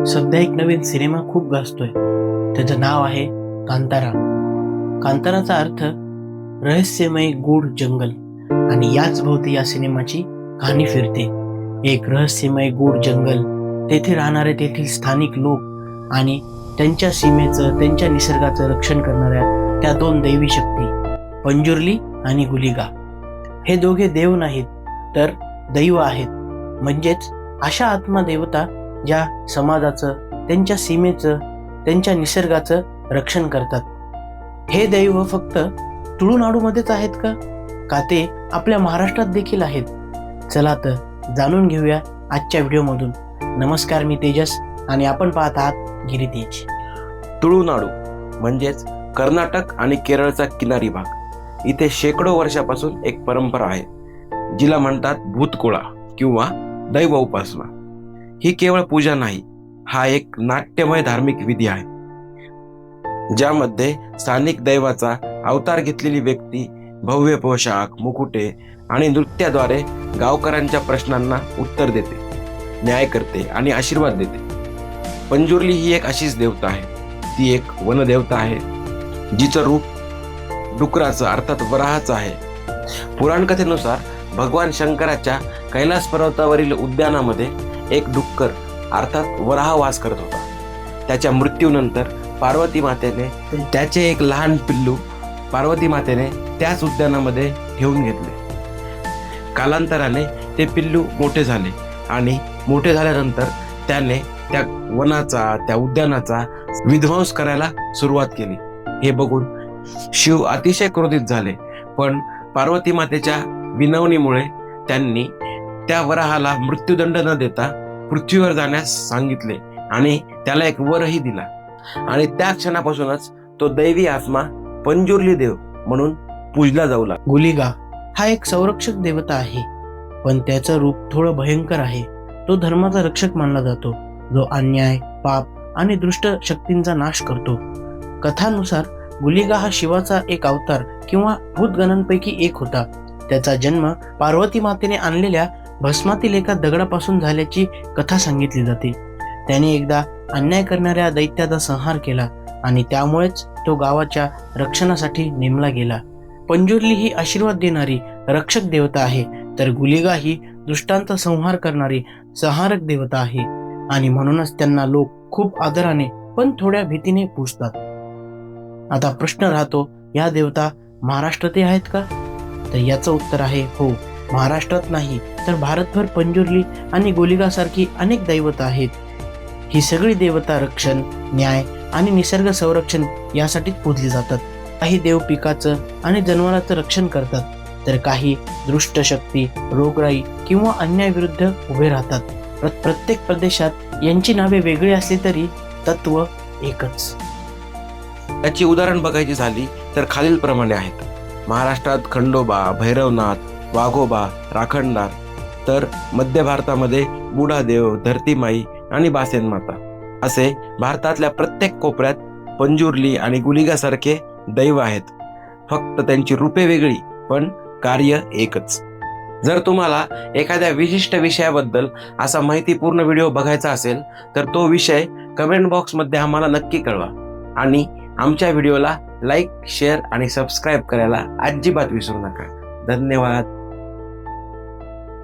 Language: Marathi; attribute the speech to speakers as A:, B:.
A: सध्या एक नवीन सिनेमा खूप गाजतोय. त्याचं नाव आहे कांतारा. कांताराचा अर्थ रहस्यमय गूढ जंगल आणि याच भोवती या सिनेमाची कहाणी फिरते. एक रहस्यमय गूढ जंगल, तेथे राहणारे तेथील स्थानिक लोक आणि त्यांच्या सीमेचं, त्यांच्या निसर्गाचं रक्षण करणाऱ्या त्या दोन दैवी शक्ती, पंजुर्ली आणि गुलिगा. हे दोघे देव नाहीत तर दैव आहेत. म्हणजेच अशा आत्मा देवता ज्या समाजाचं, त्यांच्या सीमेचं, त्यांच्या निसर्गाचं रक्षण करतात. हे दैव फक्त तुळुनाडूमध्येच आहेत का ते आपल्या महाराष्ट्रात देखील आहेत? चला तर जाणून घेऊया आजच्या व्हिडिओमधून. नमस्कार, मी तेजस आणि आपण पाहत आहात गिरितेज.
B: तुळुनाडू म्हणजेच कर्नाटक आणि केरळचा किनारी भाग. इथे शेकडो वर्षापासून एक परंपरा आहे, जिला म्हणतात भूतकुळा किंवा दैव उपासना. ही केवळ पूजा नाही, हा एक नाट्यमय धार्मिक विधी आहे, ज्यामध्ये स्थानिक दैवाचा अवतार घेतलेली व्यक्ती भव्य पोशाख, मुकुटे आणि नृत्याद्वारे गावकऱ्यांच्या प्रश्नांना उत्तर देते, न्याय करते आणि आशीर्वाद देते. पंजुर्ली ही एक अशीच देवता आहे. ती एक वनदेवता आहे, जिचं रूप डुकराचं अर्थात वराहाचं आहे. पुराणकथेनुसार भगवान शंकराच्या कैलास पर्वतावरील उद्यानामध्ये एक डुक्कर अर्थात वराह वास करत होता. त्याच्या मृत्यूनंतर पार्वती मातेने त्याचे एक लहान पिल्लू पार्वती मातेने त्याच उद्यानामध्ये ठेवून घेतले. कालांतराने ते पिल्लू मोठे झाले आणि मोठे झाल्यानंतर त्याने त्या वनाचा, त्या उद्यानाचा विध्वंस करायला सुरुवात केली. हे बघून शिव अतिशय क्रोधित झाले, पण पार्वती मातेच्या विनवणीमुळे त्यांनी त्या वराहाला मृत्यूदंड न देता पृथ्वीवर जाण्यास सांगितले आणि त्याला एक वरही दिला. आणि त्या क्षणापासूनच तो दैवी आत्मा पंजुर्ली देव म्हणून पूजला जाऊ लागला.
A: गुलिगा हा एक संरक्षक देवता आहे, पण त्याचं रूप थोडं भयंकर आहे. तो धर्माचा रक्षक मानला जातो, जो अन्याय, पाप आणि दुष्ट शक्तींचा नाश करतो. कथानुसार गुलिगा हा शिवाचा एक अवतार किंवा भूतगणांपैकी एक होता. त्याचा जन्म पार्वती मातेने आणलेल्या भस्मातील एका दगडापासून झाल्याची कथा सांगितली जाते. त्याने एकदा अन्याय करणाऱ्या दैत्याचा संहार केला आणि त्यामुळेच तो गावाच्या रक्षणासाठी नेमला गेला. पंजुर्ली ही आशीर्वाद देणारी रक्षक देवता आहे, तर गुलिगा ही दुष्टांचा संहार करणारी संहारक देवता आहे आणि म्हणूनच त्यांना लोक खूप आदराने पण थोड्या भीतीने पूजतात. आता प्रश्न राहतो, या देवता महाराष्ट्रातही आहेत का? तर याचं उत्तर आहे हो. महाराष्ट्रात नाही तर भारतभर पंजुर्ली आणि गुलिगासारखी अनेक दैवता आहेत. ही सगळी देवता रक्षण, न्याय आणि निसर्ग संरक्षण यासाठीच पूजली जातात. काही देव पिकाचं आणि जनावरांचं रक्षण करतात, तर काही दृष्ट शक्ती, रोगराई किंवा अन्यायाविरुद्ध उभे राहतात. प्रत्येक प्रदेशात यांची नावे वेगळी असली तरी तत्व एकच.
B: याची उदाहरण बघायची झाली तर खालील प्रमाणे आहेत. महाराष्ट्रात खंडोबा, भैरवनाथ, वाघोबा, राखणदार, तर मध्य भारतामध्ये बुढादेव, धरतीमाई आणि बासेन माता. असे भारतातल्या प्रत्येक कोपऱ्यात पंजुर्ली आणि गुलिगासारखे दैव आहेत. फक्त त्यांची रूपे वेगळी, पण कार्य एकच. जर तुम्हाला एखाद्या विशिष्ट विषयाबद्दल असा माहितीपूर्ण व्हिडिओ बघायचा असेल तर तो विषय कमेंट बॉक्समध्ये आम्हाला नक्की कळवा आणि आमच्या व्हिडिओला लाईक, शेअर आणि सबस्क्राईब करायला अजिबात विसरू नका. धन्यवाद.